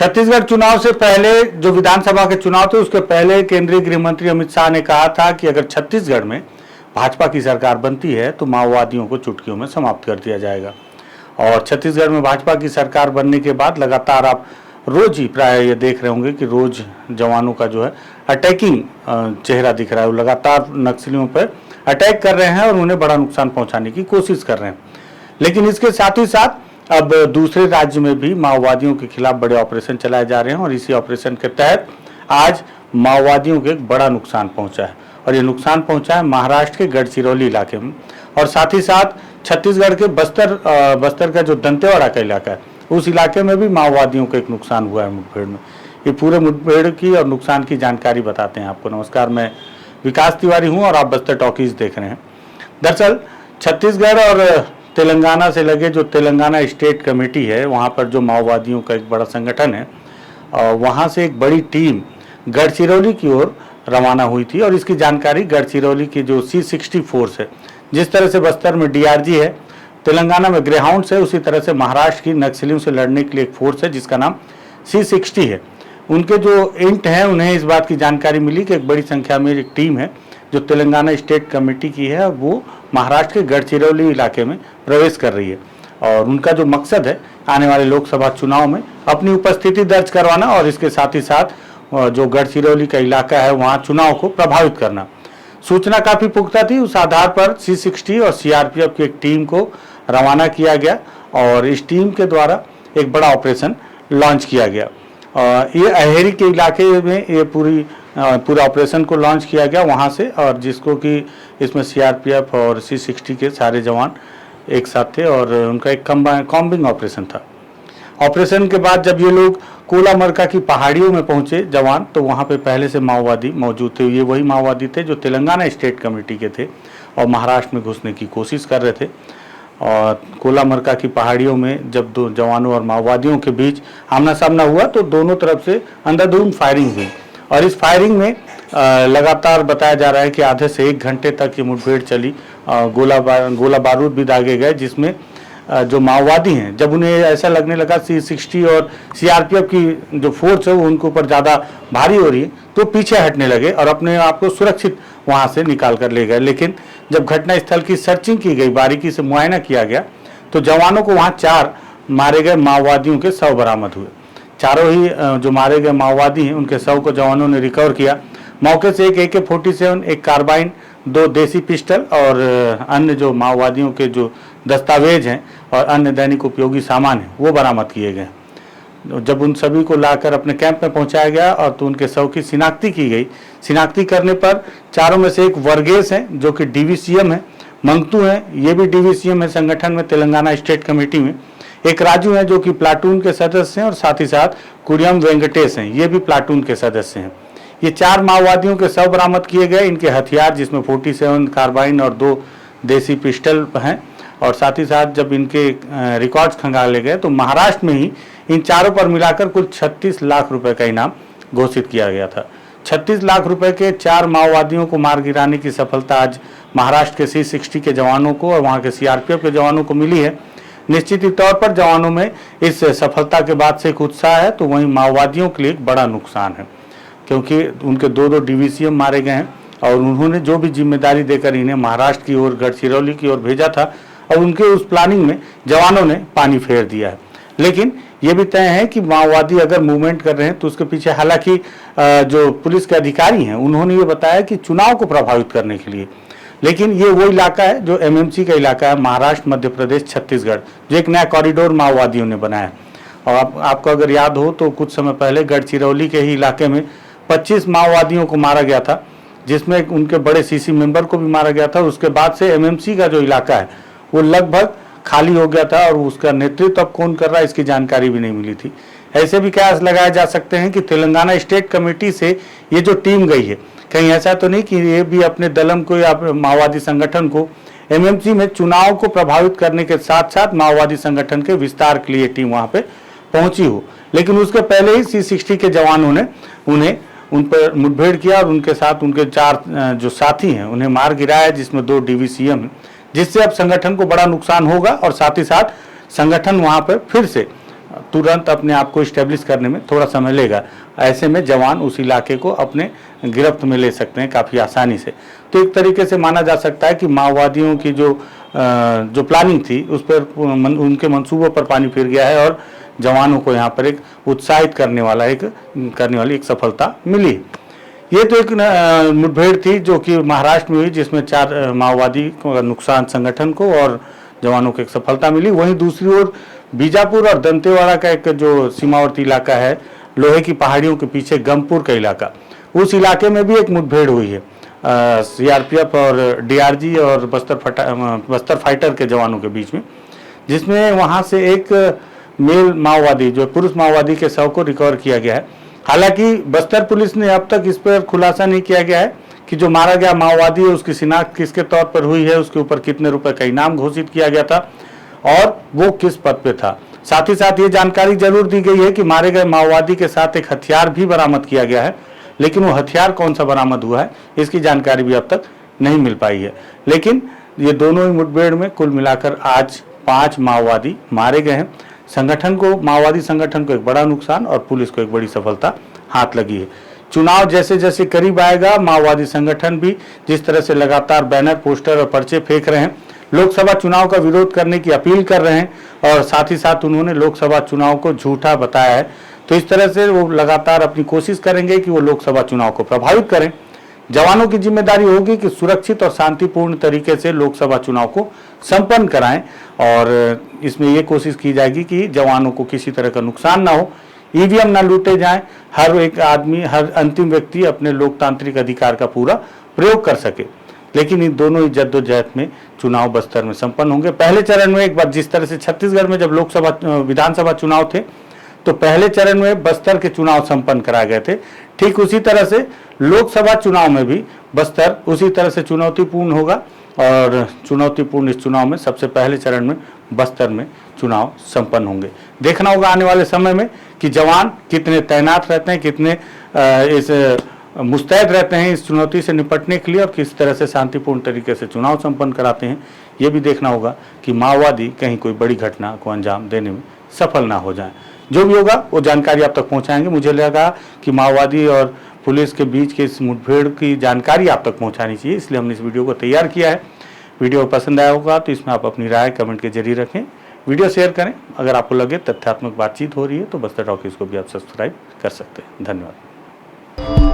छत्तीसगढ़ चुनाव से पहले जो विधानसभा के चुनाव थे उसके पहले केंद्रीय गृह मंत्री अमित शाह ने कहा था कि अगर छत्तीसगढ़ में भाजपा की सरकार बनती है तो माओवादियों को चुटकियों में समाप्त कर दिया जाएगा। और छत्तीसगढ़ में भाजपा की सरकार बनने के बाद लगातार आप रोज ही प्राय ये देख रहे होंगे कि रोज जवानों का जो है अटैकिंग चेहरा दिख रहा है। वो लगातार नक्सलियों पर अटैक कर रहे हैं और उन्हें बड़ा नुकसान पहुंचाने की कोशिश कर रहे हैं। लेकिन इसके साथ ही साथ अब दूसरे राज्य में भी माओवादियों के खिलाफ बड़े ऑपरेशन चलाए जा रहे हैं और इसी ऑपरेशन के तहत आज माओवादियों को एक बड़ा नुकसान पहुंचा है। और ये नुकसान पहुंचा है महाराष्ट्र के गढ़चिरौली इलाके में और साथ ही साथ छत्तीसगढ़ के बस्तर का जो दंतेवाड़ा का इलाका है उस इलाके में भी माओवादियों को एक नुकसान हुआ है मुठभेड़ में। ये पूरे मुठभेड़ की और नुकसान की जानकारी बताते हैं आपको। नमस्कार, मैं विकास तिवारी हूँ और आप बस्तर टॉकीज देख रहे हैं। दरअसल छत्तीसगढ़ और तेलंगाना से लगे जो तेलंगाना स्टेट कमेटी है वहाँ पर जो माओवादियों का एक बड़ा संगठन है वहाँ से एक बड़ी टीम गढ़चिरौली की ओर रवाना हुई थी। और इसकी जानकारी गढ़चिरौली की जो C60 फोर्स है, जिस तरह से बस्तर में DRG है, तेलंगाना में ग्रेहाउंड्स है, उसी तरह से महाराष्ट्र की नक्सलियों से लड़ने के लिए एक फोर्स है जिसका नाम C60 है। उनके जो इंट हैं उन्हें इस बात की जानकारी मिली कि एक बड़ी संख्या में एक टीम है जो तेलंगाना स्टेट कमेटी की है वो महाराष्ट्र के गढ़चिरौली इलाके में प्रवेश कर रही है। और उनका जो मकसद है आने वाले लोकसभा चुनाव में अपनी उपस्थिति दर्ज करवाना और इसके साथ ही साथ जो गढ़चिरौली का इलाका है वहाँ चुनाव को प्रभावित करना। सूचना काफ़ी पुख्ता थी, उस आधार पर C60 और CRPF की एक टीम को रवाना किया गया और इस टीम के द्वारा एक बड़ा ऑपरेशन लॉन्च किया गया। ये अहेरी के इलाके में ये पूरा ऑपरेशन को लॉन्च किया गया वहाँ से, और जिसको कि इसमें CRPF और C60 के सारे जवान एक साथ थे और उनका एक कॉम्बिंग ऑपरेशन था। ऑपरेशन के बाद जब ये लोग कोलामरका की पहाड़ियों में पहुंचे जवान, तो वहाँ पे पहले से माओवादी मौजूद थे। ये वही माओवादी थे जो तेलंगाना स्टेट कमेटी के थे और महाराष्ट्र में घुसने की कोशिश कर रहे थे। और कोलामरका की पहाड़ियों में जब दो जवानों और माओवादियों के बीच आमना सामना हुआ तो दोनों तरफ से अंधाधुंध फायरिंग हुई और इस फायरिंग में लगातार बताया जा रहा है कि आधे से 1 घंटे तक ये मुठभेड़ चली। गोला बारूद भी दागे गए जिसमें जो माओवादी हैं जब उन्हें ऐसा लगने लगा C60 और CRPF की जो फोर्स है वो उनके ऊपर ज़्यादा भारी हो रही है तो पीछे हटने लगे और अपने आप को सुरक्षित वहाँ से निकाल कर ले गए। लेकिन जब घटनास्थल की सर्चिंग की गई, बारीकी से मुआयना किया गया, तो जवानों को वहाँ 4 मारे गए माओवादियों के शव बरामद हुए। चारों ही जो मारे गए माओवादी हैं उनके शव को जवानों ने रिकवर किया। मौके से एक AK-47, एक कार्बाइन, 2 देसी पिस्टल और अन्य जो माओवादियों के जो दस्तावेज हैं और अन्य दैनिक उपयोगी सामान हैं वो बरामद किए गए। जब उन सभी को लाकर अपने कैंप में पहुंचाया गया और तो उनके शव की शिनाख्ती की गई। शिनाख्ती करने पर चारों में से एक वर्गेश है जो कि DVCM है, मंगतू है, ये भी DVCM है संगठन में तेलंगाना स्टेट कमेटी में, एक राजू है जो कि प्लाटून के सदस्य हैं और साथ ही साथ कुरियम वेंकटेश हैं, ये भी प्लाटून के सदस्य हैं। ये 4 माओवादियों के शव बरामद किए गए। इनके हथियार जिसमें 47 कार्बाइन और 2 देसी पिस्टल हैं और साथ ही साथ जब इनके रिकॉर्ड्स खंगाले गए तो महाराष्ट्र में ही इन चारों पर मिलाकर कुल 36 लाख रुपए का इनाम घोषित किया गया था। 36 लाख रुपए के 4 माओवादियों को मार गिराने की सफलता आज महाराष्ट्र के C60 के जवानों को और वहाँ के CRPF के जवानों को मिली है। निश्चित ही तौर पर जवानों में इस सफलता के बाद से एक उत्साह है, तो वहीं माओवादियों के लिए एक बड़ा नुकसान है क्योंकि उनके 2 DVCM मारे गए हैं और उन्होंने जो भी जिम्मेदारी देकर इन्हें महाराष्ट्र की ओर गढ़चिरौली की ओर भेजा था और उनके उस प्लानिंग में जवानों ने पानी फेर दिया है। लेकिन ये भी तय है कि माओवादी अगर मूवमेंट कर रहे हैं तो उसके पीछे, हालांकि जो पुलिस के अधिकारी हैं उन्होंने ये बताया कि चुनाव को प्रभावित करने के लिए, लेकिन ये वो इलाका है जो MMC का इलाका है, महाराष्ट्र, मध्य प्रदेश, छत्तीसगढ़, जो एक नया कॉरिडोर माओवादियों ने बनाया। और आपको अगर याद हो तो कुछ समय पहले गढ़चिरौली के ही इलाके में 25 माओवादियों को मारा गया था, जिसमें उनके बड़े CC मेंबर को भी मारा गया था। उसके बाद से MMC का जो इलाका है वो लगभग खाली हो गया था और उसका नेतृत्व अब कौन कर रहा है इसकी जानकारी भी नहीं मिली थी। ऐसे भी कयास लगाए जा सकते हैं कि तेलंगाना स्टेट कमेटी से ये जो टीम गई है, कहीं ऐसा तो नहीं कि ये भी अपने दलम को या माओवादी संगठन को MMC में चुनाव को प्रभावित करने के साथ साथ माओवादी संगठन के विस्तार के लिए टीम वहाँ पे पहुंची हो। लेकिन उसके पहले ही C60 के जवानों ने उन पर मुठभेड़ किया और उनके साथ उनके 4 जो साथी हैं उन्हें मार गिराया, जिसमें 2 DVCM हैं, जिससे अब संगठन को बड़ा नुकसान होगा और साथ ही साथ संगठन वहाँ पर फिर से तुरंत अपने आप को इस्टेब्लिश करने में थोड़ा समय लेगा। ऐसे में जवान उस इलाके को अपने गिरफ्त में ले सकते हैं काफ़ी आसानी से। तो एक तरीके से माना जा सकता है कि माओवादियों की जो प्लानिंग थी उस पर उनके मंसूबों पर पानी फिर गया है और जवानों को यहाँ पर एक उत्साहित करने वाली एक सफलता मिली। ये तो एक मुठभेड़ थी जो कि महाराष्ट्र में हुई, जिसमें 4 माओवादी को नुकसान संगठन को और जवानों को एक सफलता मिली। वहीं दूसरी ओर बीजापुर और दंतेवाड़ा का एक जो सीमावर्ती इलाका है, लोहे की पहाड़ियों के पीछे गमपुर का इलाका, उस इलाके में भी एक मुठभेड़ हुई है सीआरपीएफ और डीआरजी और बस्तर फाइटर के जवानों के बीच में, जिसमें वहां से एक मेल माओवादी, जो पुरुष माओवादी के शव को रिकवर किया गया है। हालांकि बस्तर पुलिस ने अब तक इस पर खुलासा नहीं किया गया है कि जो मारा गया माओवादी है उसकी शिनाख्त किसके तौर पर हुई है, उसके ऊपर कितने रुपए का इनाम घोषित किया गया था और वो किस पद पे था। साथ ही साथ ये जानकारी जरूर दी गई है कि मारे गए माओवादी के साथ एक हथियार भी बरामद किया गया है, लेकिन वो हथियार कौन सा बरामद हुआ है इसकी जानकारी भी अब तक नहीं मिल पाई है। लेकिन ये दोनों ही मुठभेड़ में कुल मिलाकर आज 5 माओवादी मारे गए हैं। माओवादी संगठन को एक बड़ा नुकसान और पुलिस को एक बड़ी सफलता हाथ लगी है। चुनाव जैसे जैसे करीब आएगा, माओवादी संगठन भी जिस तरह से लगातार बैनर, पोस्टर और पर्चे फेंक रहे हैं, लोकसभा चुनाव का विरोध करने की अपील कर रहे हैं और साथ ही साथ उन्होंने लोकसभा चुनाव को झूठा बताया है। तो इस तरह से वो लगातार अपनी कोशिश करेंगे कि वो लोकसभा चुनाव को प्रभावित करें। जवानों की जिम्मेदारी होगी कि सुरक्षित और शांतिपूर्ण तरीके से लोकसभा चुनाव को संपन्न कराएं और इसमें ये कोशिश की जाएगी कि जवानों को किसी तरह का नुकसान ना हो, ईवीएम ना लूटे जाएं, हर एक आदमी, हर अंतिम व्यक्ति अपने लोकतांत्रिक अधिकार का पूरा प्रयोग कर सके। लेकिन इन दोनों ही जद्दोजहद में चुनाव बस्तर में संपन्न होंगे। पहले चरण में एक बार जिस तरह से छत्तीसगढ़ में जब विधानसभा चुनाव थे तो पहले चरण में बस्तर के चुनाव संपन्न कराए गए थे, ठीक उसी तरह से लोकसभा चुनाव में भी बस्तर उसी तरह से चुनौतीपूर्ण होगा और चुनौतीपूर्ण इस चुनाव में सबसे पहले चरण में बस्तर में चुनाव संपन्न होंगे। देखना होगा आने वाले समय में कि जवान कितने तैनात रहते हैं, कितने मुस्तैद रहते हैं इस चुनौती से निपटने के लिए और किस तरह से शांतिपूर्ण तरीके से चुनाव संपन्न कराते हैं। ये भी देखना होगा कि माओवादी कहीं कोई बड़ी घटना को अंजाम देने में सफल ना हो जाए। जो भी होगा वो जानकारी आप तक पहुंचाएंगे। मुझे लगा कि माओवादी और पुलिस के बीच के इस मुठभेड़ की जानकारी आप तक पहुंचानी चाहिए, इसलिए हमने इस वीडियो को तैयार किया है। वीडियो पसंद आया होगा तो इसमें आप अपनी राय कमेंट के जरिए रखें, वीडियो शेयर करें। अगर आपको लगे तथ्यात्मक बातचीत हो रही है तो बस्तर टॉकीज को भी आप सब्सक्राइब कर सकते हैं। धन्यवाद।